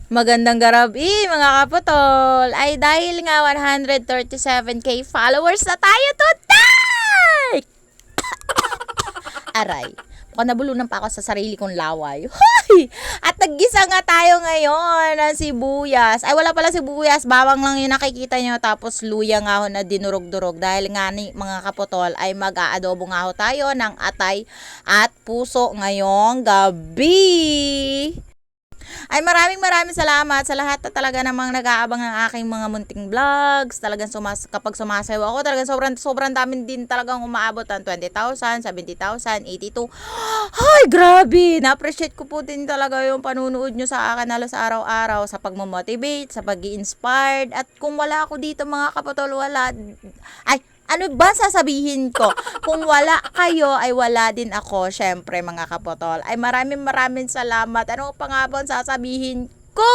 Magandang gabi mga kaputol! Ay dahil nga 137k followers na tayo today! Aray, mukhang nabulunan pa ako sa sarili kong laway. Hoy! At naggisa nga tayo ngayon ng sibuyas. Ay wala pala sibuyas, bawang lang yung nakikita nyo. Tapos luya nga ho na dinurog-durog. Dahil nga ni mga kaputol ay mag-aadobo nga ho tayo ng atay at puso ngayong gabi. Ay maraming salamat sa lahat na talaga namang nag-aabang ng aking mga munting vlogs. Talagang kapag sumasayaw ako, talagang sobrang dami din talagang umaabot ng 20,000, 70,000, 82. Ay, grabe! Na-appreciate ko po din talaga yung panunood nyo sa akin halos araw-araw sa pagmamotivate, sa pag-i-inspired. At kung wala ako dito mga kapatol, wala. Ay, ano ba sasabihin ko? Kung wala kayo, ay wala din ako, syempre mga kapotol. Ay maraming salamat. Ano pa nga ba ang sasabihin ko?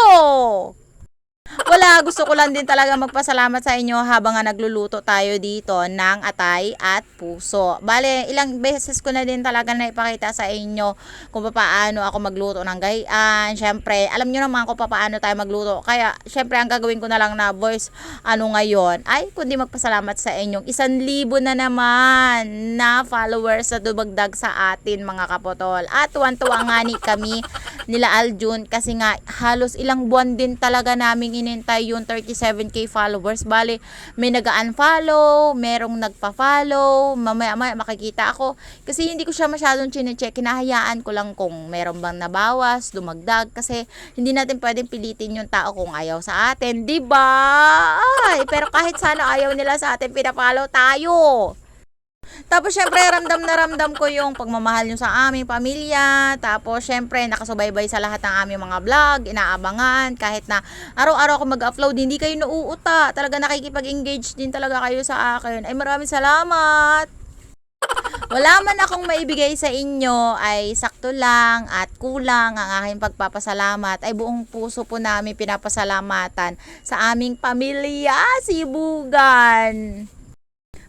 Wala, gusto ko lang din talaga magpasalamat sa inyo habang nga nagluluto tayo dito ng atay at puso. Bale, ilang beses ko na din talaga na ipakita sa inyo kung paano ako magluto ng gayaan. Syempre, alam nyo naman kung paano tayo magluto. Kaya, syempre, ang gagawin ko na lang na voice ngayon ay kundi magpasalamat sa inyong 1,000 na naman na followers na dumagdag sa atin mga kapotol. At tuwan-tuwa nga ni kami nila Aljun kasi nga halos ilang buwan din talaga naming inintay yung 37k followers. Bale, may nag-unfollow, merong nagpa-follow, mamaya makikita ako. Kasi hindi ko siya masyadong chine-check. Kinahayaan ko lang kung meron bang nabawas, dumagdag. Kasi hindi natin pwedeng pilitin yung tao kung ayaw sa atin. Diba? Ay, pero kahit sana ayaw nila sa atin, pinapollow tayo. Tapos syempre ramdam ko yung pagmamahal nyo sa aming pamilya. Tapos syempre nakasubaybay sa lahat ng aming mga vlog, inaabangan kahit na araw-araw ako mag-upload, hindi kayo nauuta. Talaga nakikipag-engage din talaga kayo sa akin. Ay maraming salamat. Wala man akong maibigay sa inyo ay sakto lang at kulang ang aking pagpapasalamat ay buong puso po namin pinapasalamatan sa aming pamilya, Sibugan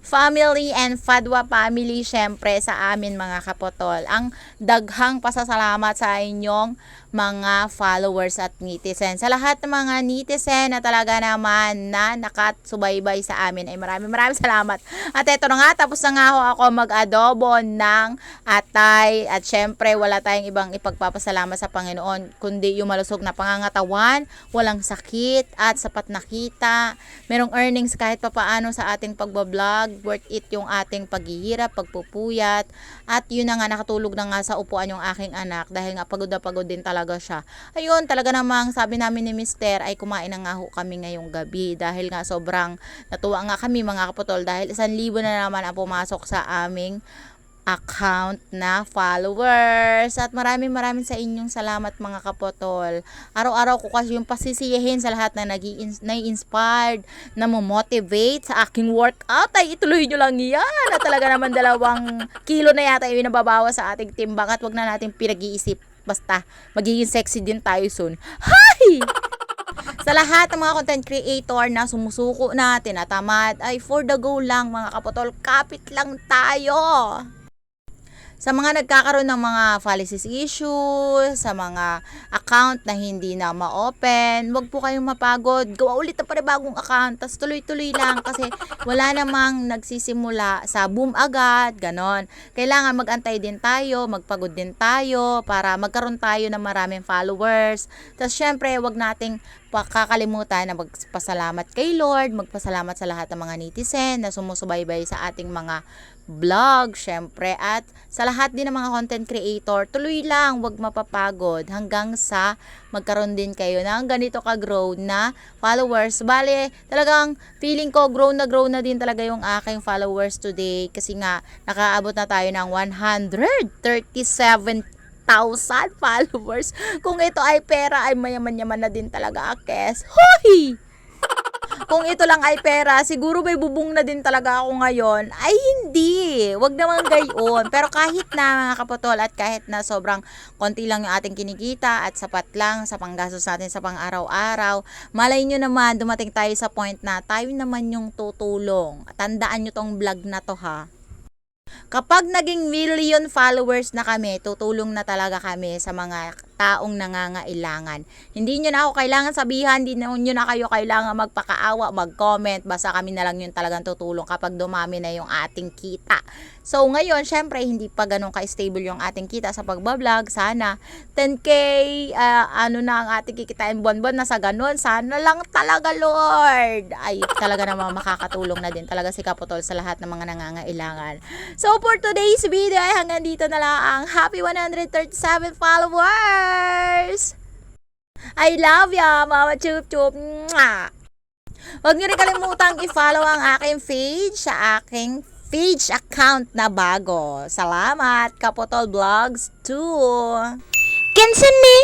family and Fadwa family, syempre sa amin mga kapotol. Ang daghang pasasalamat sa inyong mga followers at netizen. Sa lahat ng mga netizen na talaga naman na nakasubaybay sa amin ay maraming salamat. At eto na nga, tapos na nga ako mag-adobo ng atay. At syempre wala tayong ibang ipagpapasalamat sa Panginoon kundi yung malusog na pangangatawan, walang sakit at sapat na kita. Merong earnings kahit papaano sa ating pagbablog. Worth it yung ating paghihirap, pagpupuyat. At yun na nga, nakatulog na nga sa upuan yung aking anak dahil nga pagod na pagod din talaga siya. Ayun, talaga namang sabi namin ni Mister ay kumain na nga ho kami ngayong gabi dahil nga sobrang natuwa nga kami mga kaputol dahil 1,000 na naman ang pumasok sa aming account na followers. At maraming sa inyong salamat mga kapotol. Araw-araw ko kasi yung pasisiyahin sa lahat na nai-inspired, na motivate sa aking workout. Ay ituloy nyo lang yan. At talaga naman 2 kilo na yata yung nababawas sa ating timbang at wag na natin pinag-iisip. Basta magiging sexy din tayo soon. Hay! Sa lahat ng mga content creator na sumusuko na, tinatamad, ay for the go lang mga kapotol. Kapit lang tayo. Sa mga nagkakaroon ng mga fallacies issues, sa mga account na hindi na ma-open, wag po kayong mapagod. Gawa ulit ng panibagong account, tas tuloy-tuloy lang kasi wala namang nagsisimula sa boom agad, ganon. Kailangan mag-antay din tayo, magpagod din tayo para magkaroon tayo ng maraming followers. Tas syempre, wag nating kakalimutan na magpasalamat kay Lord, magpasalamat sa lahat ng mga netizen na sumusubaybay sa ating mga vlog, syempre, at sa lahat din ng mga content creator, tuloy lang, wag mapapagod hanggang sa magkaroon din kayo ng ganito ka-grow na followers. Bale, talagang feeling ko grow na din talaga yung aking followers today kasi nga nakaabot na tayo ng 137,000 followers. Kung ito ay pera, ay mayaman-yaman na din talaga, Kes. Hoy! Kung ito lang ay pera, siguro may bubong na din talaga ako ngayon. Ay hindi, wag naman gayon. Pero kahit na mga kapotol at kahit na sobrang konti lang yung ating kinikita at sapat lang sa panggastos natin sa pang-araw-araw, malay nyo naman dumating tayo sa point na tayo naman yung tutulong. Tandaan nyo tong vlog na to ha. Kapag naging million followers na kami, tutulong na talaga kami sa mga taong nangangailangan. Hindi nyo na ako kailangan sabihan, hindi nyo na kayo kailangan magpakaawa, mag-comment, basta kami na lang yung talagang tutulong kapag dumami na yung ating kita. So ngayon, syempre, hindi pa ganun ka-stable yung ating kita sa pagbablog. Sana 10k, ano na ang ating kikitain buwan-buwan na sa ganun. Sana lang talaga, Lord. Ay, talaga naman makakatulong na din talaga si Kaputol sa lahat ng mga nangangailangan. So for today's video ay hanggang dito na lang ang happy 137 followers! I love ya, Mama Chup Chup! Mwah! Huwag niyo rin kalimutang i-follow ang aking page sa aking page account na bago. Salamat, Kaputol Vlogs 2! Kensan ni!